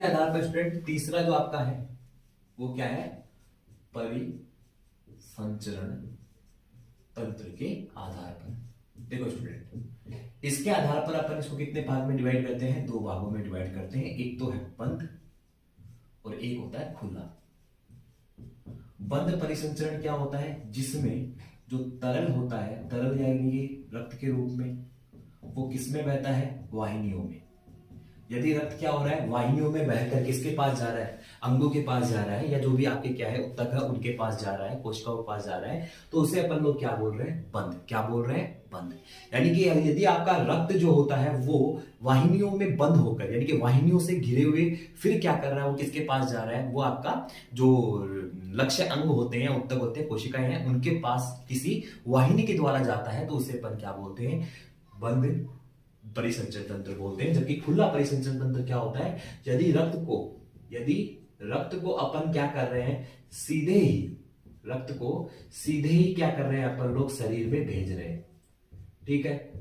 के आधार पर स्टूडेंट तीसरा जो आपका है वो क्या है, परिसंचरण तंत्र के आधार पर। देखो स्टूडेंट, इसके आधार पर अपन इसको कितने भाग में डिवाइड करते हैं, दो भागों में डिवाइड करते हैं। एक तो है बंद और एक होता है खुला। बंद परिसंचरण क्या होता है, जिसमें जो तरल होता है, तरल यानी कि रक्त के रूप में, वो किसमें बहता है, वाहिनियों में। यदि रक्त क्या हो रहा है, वाहिनियों में बहकर किसके पास जा रहा है, अंगों के पास जा रहा है, या जो भी आपके क्या है उत्तक है उनके पास जा रहा है, कोशिकाओं के पास जा रहा है, तो उसे अपन लोग क्या बोल रहे हैं, बंद। क्या बोल रहे हैं, बंद। यानी कि यदि आपका रक्त जो होता है वो वाहिनियों में बंद होकर, यानी कि वाहिनियों से घिरे हुए, फिर क्या कर रहा है, वो किसके पास जा रहा है, वो आपका जो लक्ष्य अंग होते हैं, उत्तक होते हैं, कोशिकाएं हैं, उनके पास किसी वाहिनी के द्वारा जाता है, तो उसे अपन क्या बोलते हैं, बंद परिसंचरण तंत्र बोलते हैं। जबकि खुला परिसंचरण तंत्र क्या होता है, यदि रक्त को अपन क्या कर रहे हैं, रक्त को सीधे ही क्या कर रहे हैं अपन लोग, शरीर में भेज रहे हैं, ठीक है।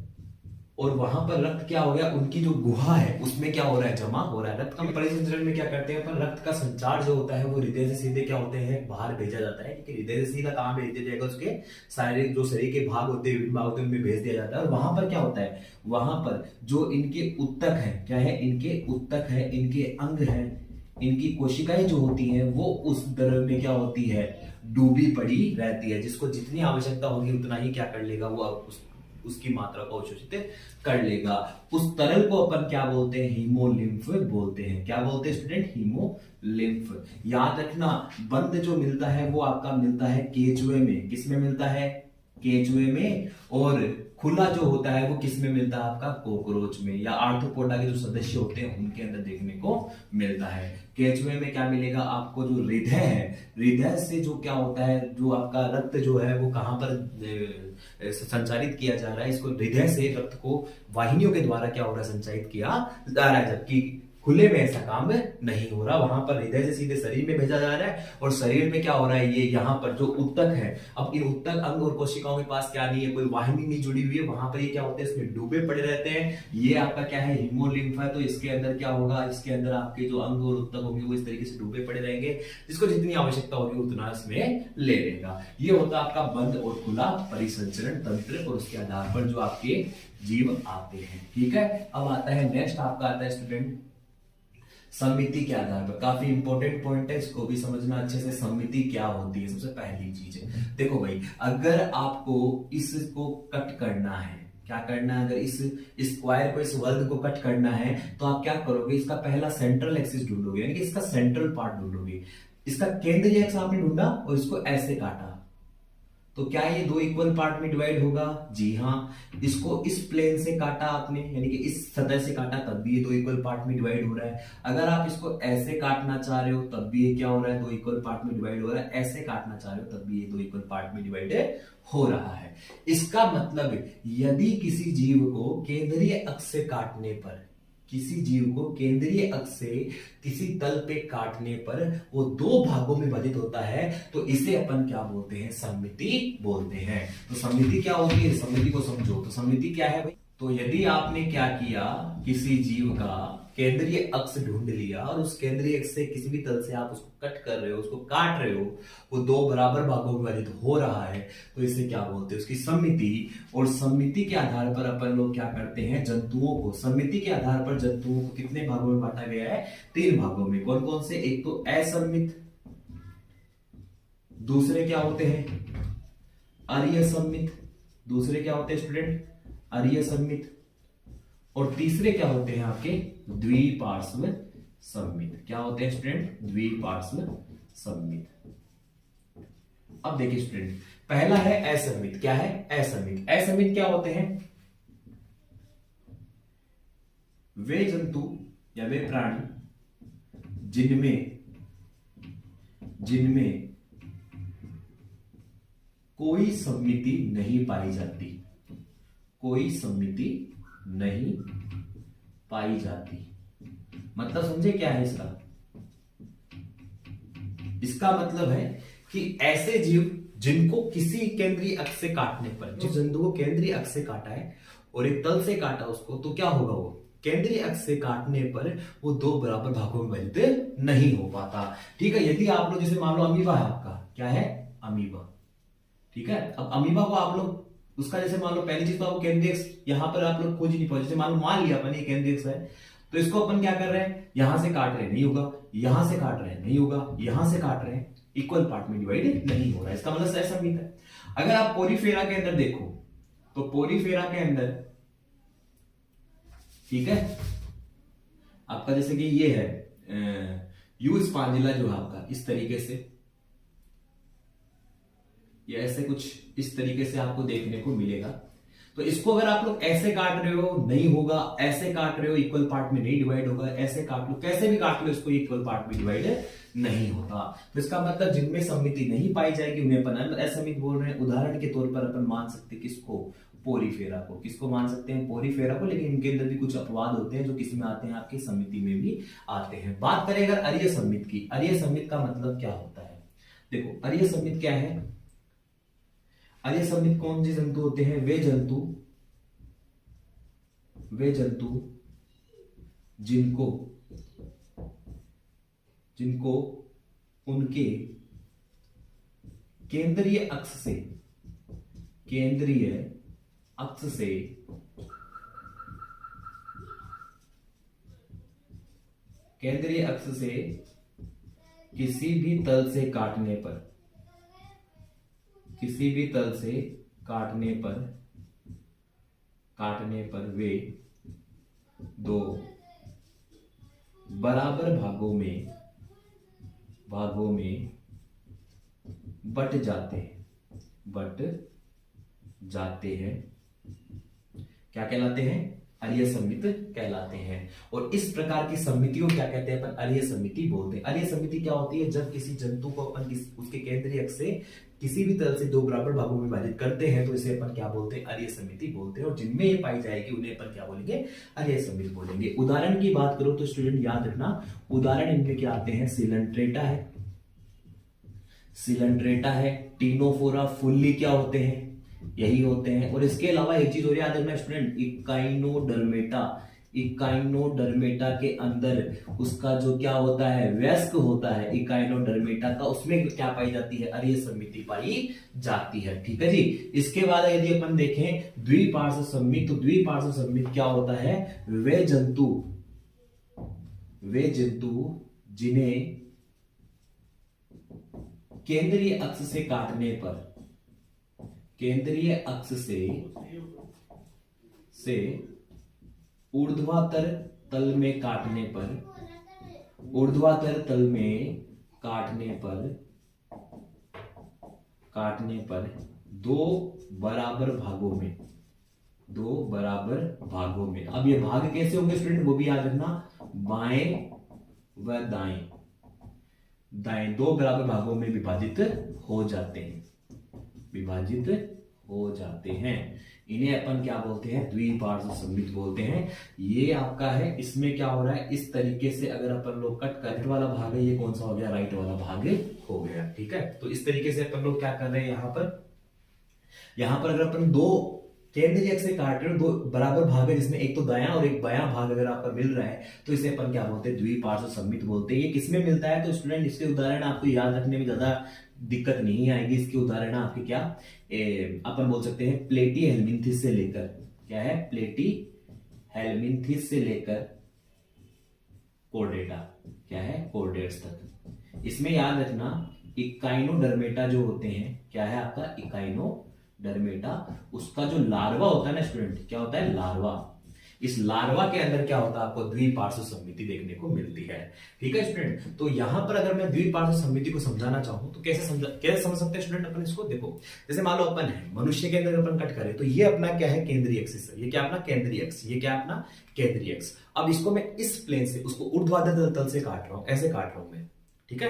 और वहां पर रक्त क्या हो गया, उनकी जो गुहा है उसमें क्या हो रहा है, जमा हो रहा है। रक्त का परिसंचरण में क्या करते हैं अपन, रक्त का संचार जो होता है वो हृदय से सीधे क्या होते हैं, बाहर भेजा जाता है। क्योंकि हृदय से सीधा कहां भेज दिया जाएगा, उसके शारीरिक जो शरीर के भाग होते हैं, विभिन्न भाग होते हैं, उनमें भेज दिया जाता है। और वहां पर क्या होता है, वहां पर जो इनके उत्तक है, क्या है, इनके उत्तक है, इनके अंग है, इनकी कोशिकाएं जो होती हैं वो उस द्रव में क्या होती है, डूबी पड़ी रहती है। जिसको जितनी आवश्यकता होगी उतना ही क्या कर लेगा, वो उसकी मात्रा को अवशोषित कर लेगा। उस तरल को अपन क्या बोलते हैं, हीमोलिम्फ बोलते हैं। क्या बोलते हैं स्टूडेंट, हीमोलिम्फ। याद रखना, बंद जो मिलता है वो आपका मिलता है केचुए में। किसमें मिलता है, केचुए में। और खुला जो होता है वो किसमें मिलता है, आपका कोकरोच में, या आर्थ्रोपोडा के जो सदस्य होते हैं उनके अंदर देखने को मिलता है। केचुए में क्या मिलेगा आपको, जो हृदय है, हृदय से जो क्या होता है, जो आपका रक्त जो है वो कहां पर संचारित किया जा रहा है, इसको हृदय से रक्त को वाहिनियों के द्वारा क्या हो रहा है, संचारित किया जा रहा है। जबकि खुले में ऐसा काम नहीं हो रहा, वहां पर हृदय से सीधे शरीर में भेजा जा रहा है। और शरीर में क्या हो रहा है, ये यहाँ पर जो उत्तक है, अब इन उत्तक अंग और कोशिकाओं के पास क्या नहीं है, कोई वाहिनी नहीं जुड़ी हुई है, वहां पर ये क्या होते हैं, इसमें डूबे पड़े रहते हैं। ये आपका क्या है, हीमोलिम्फ है। तो इसके अंदर क्या होगा, इसके अंदर आपके जो अंग और उत्तक होंगे वो इस तरीके से डूबे पड़े रहेंगे, जिसको जितनी आवश्यकता होगी उतना इसमें ले लेगा। ये होता है आपका बंद और खुला परिसंचरण तंत्र, और उसके आधार पर जो आपके जीव आते हैं, ठीक है। अब आता है नेक्स्ट, आपका आता है स्टूडेंट सममिति के आधार पर। काफी इंपॉर्टेंट पॉइंट है, इसको भी समझना अच्छे से। सममिति क्या होती है, सबसे पहली चीज है, देखो भाई, अगर आपको इसको कट करना है, क्या करना है, अगर इस स्क्वायर को, इस वर्ग को कट करना है, तो आप क्या करोगे, इसका पहला सेंट्रल एक्सिस ढूंढोगे, यानी कि इसका सेंट्रल पार्ट ढूंढोगे। इसका केंद्रीय अक्ष आपने ढूंढा और इसको ऐसे काटा, तो क्या ये दो इक्वल पार्ट में डिवाइड होगा, जी हाँ। इसको इस प्लेन से काटा आपने, यानी कि इस सतह से काटा, तब भी ये दो इक्वल पार्ट में डिवाइड हो रहा है। अगर आप इसको ऐसे काटना चाह रहे हो तब भी ये क्या हो रहा है, दो इक्वल पार्ट में डिवाइड हो रहा है। ऐसे काटना चाह रहे हो तब भी ये दो इक्वल पार्ट में डिवाइड हो रहा है। इसका मतलब यदि किसी जीव को केंद्रीय अक्ष से काटने पर, किसी जीव को केंद्रीय अक्ष से किसी तल पे काटने पर वो दो भागों में विभाजित होता है, तो इसे अपन क्या बोलते हैं, सममिति बोलते हैं। तो सममिति क्या होती है, सममिति को समझो। तो सममिति क्या है भाई, तो यदि आपने क्या किया, किसी जीव का केंद्रीय अक्ष ढूंढ लिया और उस केंद्रीय अक्ष से किसी भी तल से आप उसको कट कर रहे हो, उसको काट रहे हो, वो दो बराबर भागों में विभाजित हो रहा है, तो इसे क्या बोलते हैं, उसकी सममिति। और सममिति के आधार पर अपन लोग क्या करते हैं, जंतुओं को, सममिति के आधार पर जंतुओं को कितने भागों में बांटा गया है, 3 भागों में। कौन कौन से, एक तो असम्मित, दूसरे क्या होते हैं, अर्यसम्मित, दूसरे क्या होते हैं स्टूडेंट, अर्यसम्मित, और तीसरे क्या होते हैं आपके, द्विपार्श्व सम्मित। क्या होते हैं स्टूडेंट, द्विपार्श्व सम्मित। अब देखिए स्टूडेंट, पहला है असम्मित। क्या है, असम्मित। असम्मित क्या होते हैं, वे जंतु या वे प्राणी जिनमें कोई सम्मिति नहीं पाई जाती, कोई सम्मिति नहीं पाई जाती। मतलब समझे क्या है इसका, इसका मतलब है कि ऐसे जीव जिनको किसी केंद्रीय अक्ष से काटने पर, जिस जंतु को केंद्रीय अक्ष से काटा है और एक तल से काटा उसको, तो क्या होगा, वो केंद्रीय अक्ष से काटने पर वो दो बराबर भागों में विभाजित नहीं हो पाता। ठीक है, यदि आप लोग जैसे मान लो अमीबा है, आपका क्या है अमीबा, ठीक है। अब अमीबा को आप लोग उसका जैसे मान लो पहली चीज तो आपको केंद्रीय अक्ष यहां पर आप लोग खोज नहीं पाओ। जैसे मान लिया अपन ये केंद्रीय अक्ष है, तो इसको अपन क्या कर रहे हैं, यहां से काट रहे हैं नहीं होगा, यहां से काट रहे हैं नहीं होगा, यहां से काट रहे हैं, इक्वल पार्ट में डिवाइड नहीं हो रहा है, इसका मतलब सहसंबंध है। अगर आप पोरीफेरा के अंदर देखो तो पोरीफेरा के अंदर, ठीक है, आपका जैसे कि ये है यू स्पांजिला जो है आपका इस तरीके से, ये ऐसे कुछ इस तरीके से आपको देखने को मिलेगा। तो इसको अगर आप लोग ऐसे काट रहे हो नहीं होगा, ऐसे काट रहे हो इक्वल पार्ट में नहीं डिवाइड होगा, ऐसे काट लो, कैसे भी काट लो इसको इक्वल पार्ट में डिवाइड नहीं होता। तो इसका मतलब जिनमें सममिति नहीं पाई जाएगी उन्हें अपन असमित बोल रहे हैं। उदाहरण के तौर पर अपन मान सकते हैं किसको, पोरीफेरा को। किसको मान सकते हैं, पोरीफेरा को। लेकिन इनके अंदर भी कुछ अपवाद होते हैं जो किसमें आते हैं, आपकी समिति में भी आते हैं। बात करें अगर अरीय समित की, अरीय समित का मतलब क्या होता है, देखो अरीय समित क्या है, अरीय समित कौन से जंतु होते हैं, वे जंतु जिनको उनके केंद्रीय अक्ष से किसी भी तल से काटने पर वे दो बराबर भागों में बट जाते हैं, क्या कहलाते हैं, अरीय समित कहलाते हैं। और इस प्रकार की समितियों क्या कहते हैं, अपन अरीय समिति बोलते हैं। अरीय समिति क्या होती है, जब किसी जंतु को अपन उसके केंद्रीय अक्ष से किसी भी तरह से दो बराबर भागों में विभाजित करते हैं तो इसे अपन क्या बोलते हैं, अरीय समिति बोलते हैं। और जिनमें ये पाई जाएगी उन्हें अपन क्या बोलेंगे, अरीय समिति बोलेंगे। उदाहरण की बात करो तो स्टूडेंट याद रखना, उदाहरण इनमें क्या आते हैं, सिलेंट्रेटा है, टीनोफोरा, फुल्ली क्या होते हैं, यही होते हैं। और इसके अलावा एक चीज और याद रखना स्टूडेंट, इकाइनोडर्मेटा के अंदर उसका जो क्या होता है, वयस्क होता है इकाइनोडर्मेटा का, उसमें क्या पाई जाती है, अरीय समिति पाई जाती है। ठीक है जी। इसके बाद यदि अपन देखें द्विपार्श्व सममित, तो द्विपार्श्व सममित क्या होता है, वे जंतु जिन्हें केंद्रीय अक्ष से ऊर्ध्वाधर तल में काटने पर दो बराबर भागों में। अब ये भाग कैसे होंगे स्टूडेंट, वो भी याद रखना, बाएं व दाएं दो बराबर भागों में विभाजित हो जाते हैं। इन्हें अपन क्या बोलते हैं, द्विपार्श्व सममित बोलते हैं। ये आपका है, इसमें क्या हो रहा है, इस तरीके से अगर अपन लोग कट वाला भाग है, ये कौन सा हो गया, राइट वाला भाग हो गया। ठीक है, तो इस तरीके से अपन लोग क्या कर रहे हैं, यहां पर अगर अपन दो केंद्रीय अक्ष से काट रहे हो, दो बराबर भाग है जिसमें एक तो दायां और एक बायां भाग अगर आपका मिल रहा है तो इसे अपन क्या बोलते हैं, द्विपार्श्व सममित बोलते हैं। ये किसमें मिलता है, तो स्टूडेंट इसके उदाहरण आपको याद रखने में ज्यादा दिक्कत नहीं आएगी। इसके उदाहरण आपके क्या अपन बोल सकते हैं, प्लेटी हेलमिंथिस से लेकर, क्या है, प्लेटी हेलमिंथिस से लेकर कोर्डेटा, क्या है, कोर्डेट्स तक। इसमें याद रखना इकाइनोडर्मेटा जो होते हैं, क्या है आपका इकाइनोडर्मेटा, उसका जो लार्वा होता है ना स्टूडेंट, क्या होता है, लार्वा। इस लार्वा के अंदर क्या होता है, आपको द्विपार्श्व सममिति देखने को मिलती है। ठीक है स्टूडेंट, तो यहां पर अगर मैं द्विपार्श्व सममिति को समझाना चाहूं तो कैसे समझ सकते हैं स्टूडेंट अपन इसको, देखो जैसे मान लो अपन है मनुष्य के अंदर अपन कट करें तो ये अपना क्या है, केंद्रीय अक्ष, ये क्या अपना केंद्रीय अक्ष, ये क्या अपना केंद्रीय अक्ष। अब इसको मैं इस प्लेन से उसको ऊर्ध्वाधर तल से काट रहा हूं, ऐसे काट रहा हूं मैं। ठीक है,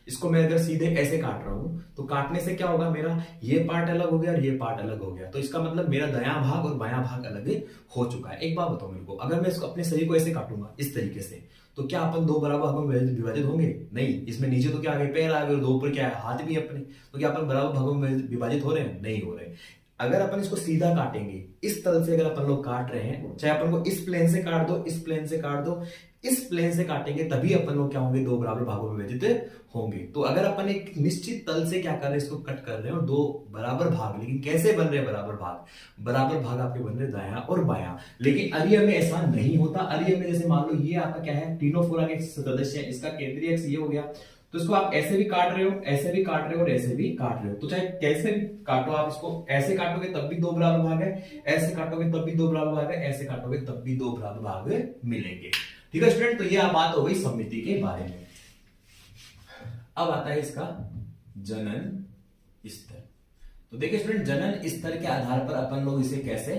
इसको मैं अगर सीधे ऐसे काट रहा हूं तो काटने से क्या होगा, मेरा ये पार्ट अलग हो गया और ये पार्ट अलग हो गया। तो इसका मतलब मेरा दायां भाग और बायां भाग अलग हो चुका है। एक बात बताओ मेरे को, अगर मैं इसको अपने शरीर को ऐसे काटूंगा इस तरीके से, तो क्या अपन दो बराबर भागों में विभाजित होंगे, नहीं। इसमें नीचे तो क्या आ गए, पैर आ गए, और दो ऊपर क्या है, हाथ भी अपने, तो क्या अपन बराबर भागों में विभाजित हो रहे हैं, नहीं हो रहे। अगर अपन इसको सीधा काटेंगे, इस तल से अगर अपन लोग काट रहे हैं, चाहे अपन को इस प्लेन से काट दो, इस प्लेन से काट दो, इस प्लेन से काटेंगे, तभी अपन लोग क्या होंगे, दो बराबर भागों में विभाजित होंगे। तो अगर अपन एक निश्चित तल से क्या कर रहे हैं, इसको कट कर रहे हैं और दो बराबर भाग, लेकिन कैसे बन रहे हैं बराबर भाग? बराबर भाग आपके बन रहे दायां और बायां। लेकिन अरिय में ऐसा नहीं होता। अरिय में जैसे मान लो ये आपका क्या है, तीनों फोरा के सदस्य है, इसका केंद्रीय अक्ष ये हो गया, तो इसको आप ऐसे भी काट रहे हो, ऐसे भी काट रहे हो और ऐसे भी काट रहे हो। तो चाहे कैसे भी काटो आप इसको, ऐसे काटोगे तब भी दो बराबर भाग है, ऐसे काटोगे तब भी दो बराबर भाग है, ऐसे काटोगे तब भी दो बराबर भाग मिलेंगे। ठीक है स्टूडेंट, तो ये बात हो गई सममिति के बारे में। अब आता है इसका जनन स्तर। तो देखिए स्टूडेंट, जनन स्तर के आधार पर अपन लोग इसे कैसे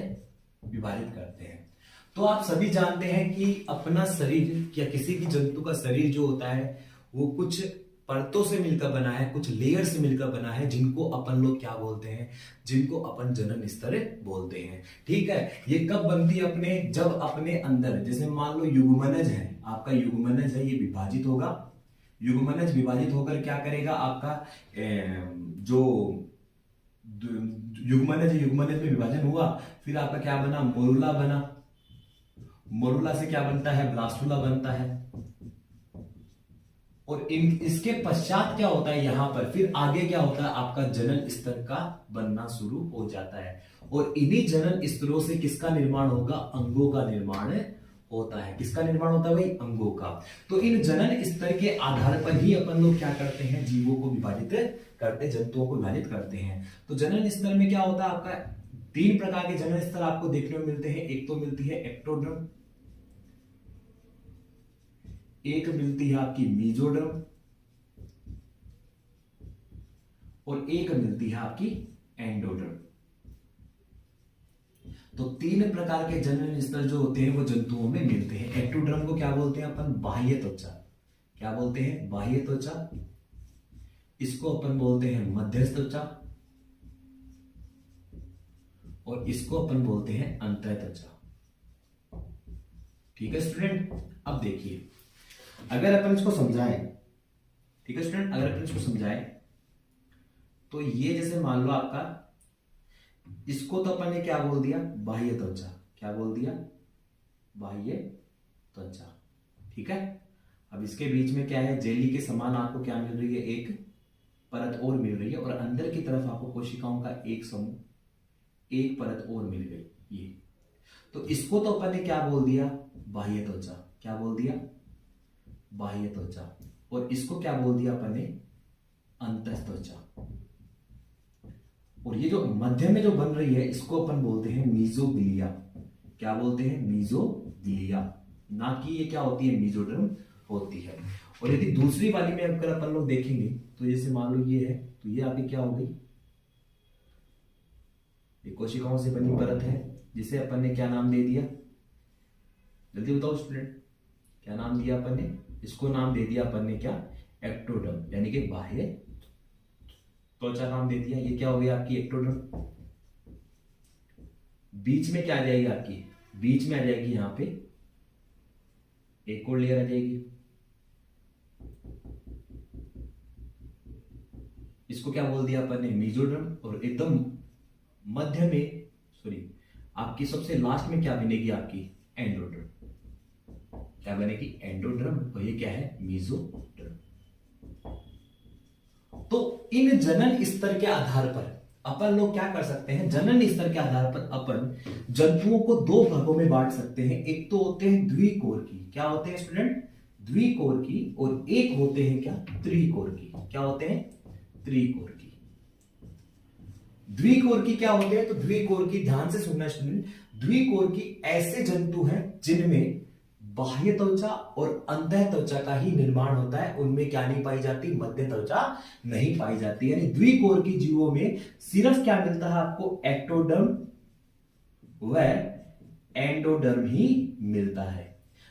विभाजित करते हैं। तो आप सभी जानते हैं कि अपना शरीर या किसी भी जंतु का शरीर जो होता है वो कुछ परतों से मिलकर बना है, कुछ लेयर से मिलकर बना है, जिनको अपन लोग क्या बोलते हैं, जिनको अपन जनन स्तर बोलते हैं। ठीक है, ये कब बनती है अपने, जब अपने अंदर जैसे मान लो युग्मनज है, आपका युग्मनज है, ये विभाजित होगा, युग्मनज विभाजित होकर क्या करेगा, आपका जो युग्मनज में विभाजन हुआ, फिर आपका क्या बना, मोरुला बना, मोरुला से क्या बनता है, ब्लास्टुला बनता है, और इसके पश्चात क्या होता है, यहां पर फिर आगे क्या होता है, आपका जनन स्तर का बनना शुरू हो जाता है। और इन्हीं जनन स्तरों से किसका निर्माण होगा, अंगों का निर्माण होता है। किसका निर्माण होता है भाई, अंगों का। तो इन जनन स्तर के आधार पर ही अपन लोग क्या करते हैं, जीवों को विभाजित करते, जंतुओं को विभाजित करते हैं। तो जनन स्तर में क्या होता है, आपका तीन प्रकार के जनन स्तर आपको देखने को मिलते हैं। एक तो मिलती है एक्टोडर्म, एक मिलती है आपकी मीजोडर्म, और एक मिलती है आपकी एंडोडर्म। तो तीन प्रकार के जनन स्तर जो होते हैं वो जंतुओं में मिलते हैं। एक्टोडर्म को क्या बोलते हैं अपन, बाह्य त्वचा। क्या बोलते हैं, बाह्य त्वचा। इसको अपन बोलते हैं मध्यस्थ त्वचा, और इसको अपन बोलते हैं अंतः त्वचा। ठीक है स्टूडेंट, अब देखिए अगर अपन इसको समझाएं, ठीक है स्टूडेंट, अगर अपन इसको समझाएं तो ये जैसे मान लो आपका, इसको तो अपन ने क्या बोल दिया, बाह्य त्वचा। क्या बोल दिया, बाह्य त्वचा। ठीक है, अब इसके बीच में क्या है, जेली के समान आपको क्या मिल रही है, एक परत और मिल रही है, और अंदर की तरफ आपको कोशिकाओं का एक समूह, एक परत और मिल गई ये। तो इसको तो अपन ने क्या बोल दिया, बाह्य त्वचा। क्या बोल दिया, बाह्य त्वचा। और इसको क्या बोल दिया अपन ने, अंतः त्वचा। और ये जो मध्य में जो बन रही है इसको अपन बोलते हैं मीजोग्लिया। क्या बोलते हैं, मीजोग्लिया, ना कि ये क्या होती है, मीजोडर्म होती है। और यदि दूसरी वाली में अगर अपन लोग देखेंगे तो जैसे मान लो ये है, तो ये आपकी क्या हो गई, ये कोशिकाओं से बनी परत है, जिसे अपन ने क्या नाम दे दिया, जल्दी बताओ स्टूडेंट, क्या नाम दिया अपन ने, इसको नाम दे दिया अपन ने क्या, एक्टोडर्म, यानी कि बाह्य त्वचा नाम दे दिया। ये क्या हो गया आपकी एक्टोडर्म। बीच में क्या आ जाएगी आपकी, बीच में आ जाएगी यहां पे एक और लेयर आ जाएगी, इसको क्या बोल दिया अपन ने, मीजोडर्म। और एकदम मध्य में, सॉरी, आपकी सबसे लास्ट में क्या बनेगी आपकी, एंडोडर्म। क्या बनेगी, एंडोडर्म, और ये क्या है, मीजोडर्म। तो इन जनन स्तर के आधार पर अपन लोग क्या कर सकते हैं, जनन स्तर के आधार पर अपन जंतुओं को दो भागों में बांट सकते हैं। एक तो होते हैं द्विकोरकी। क्या होते हैं स्टूडेंट, द्विकोरकी। और एक होते हैं क्या, त्रिकोरकी। क्या होते हैं, त्रिकोरकी। द्विकोरकी क्या होते हैं, तो द्विकोरकी, ध्यान से सुनना स्टूडेंट, द्विकोरकी ऐसे जंतु हैं जिनमें बाह्य त्वचा और अंतः त्वचा का ही निर्माण होता है, उनमें क्या नहीं पाई जाती, मध्य त्वचा नहीं पाई जाती। यानी द्विकोरकी जीवों में सिर्फ क्या मिलता है आपको, एक्टोडर्म व एंडोडर्म ही मिलता है।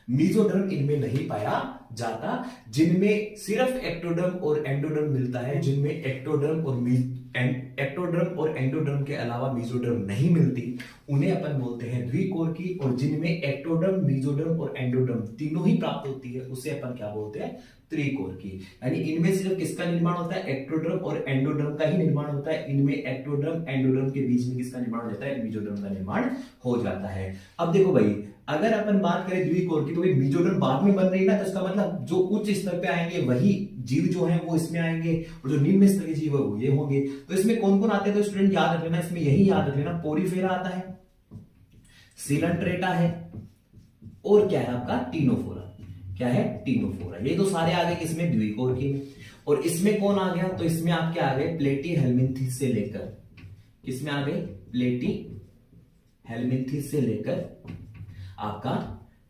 मीजोडर्म इनमें नहीं पाया जाता, जिनमें सिर्फ एक्टोडर्म और एंडोडर्म मिलता है, जिनमें एक्टोडर्म और एंडोडर्म के अलावा मीजोडर्म नहीं मिलती, उन्हें अपन बोलते हैं द्विकोरकी। और जिनमें एक्टोडर्म, मीजोडर्म और एंडोडर्म तीनों ही प्राप्त होती है, उसे अपन क्या बोलते हैं, त्रिकोरकी। यानी इनमें सिर्फ किसका निर्माण होता है, एक्टोडर्म और एंडोडर्म का ही निर्माण होता है। इनमें एक्टोडर्म एंडोडर्म के बीच में किसका निर्माण हो जाता है, मीजोडर्म का निर्माण हो जाता है। अब देखो भाई, अगर अपन बात करें द्विकोर की, तो भाई मीजोडर्म बाद में बन रही है ना, तो इसका मतलब जो उच्च स्तर पे आएंगे वही जीव जो है वो इसमें आएंगे, और जो निम्न स्तर के जीव है वो ये होंगे। तो इसमें कौन कौन आते हैं, तो स्टूडेंट याद रख लेना, इसमें यही याद रख लेना, पोरीफेरा आता है, सिलेंट्रेटा है, और क्या है आपका टीनोफोरा। क्या है, टीनोफोरा। ये तो सारे आ गए किसमें, द्विकोरकी में। और इसमें कौन आ गया, तो इसमें आपके आ गए प्लेटी हेलमिंथेस से लेकर, किसमें आ गए, प्लेटी हेलमिंथेस से लेकर आपका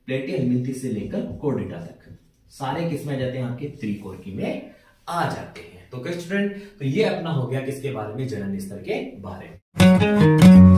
प्लेटी हेलमिंथेस से लेकर कोर्डेटा तक, सारे किसमें आ जाते हैं, आपके त्रिकोरकी में आ जाते हैं। तो स्टूडेंट, तो ये अपना हो गया किसके बारे में, जनन स्तर के बारे में।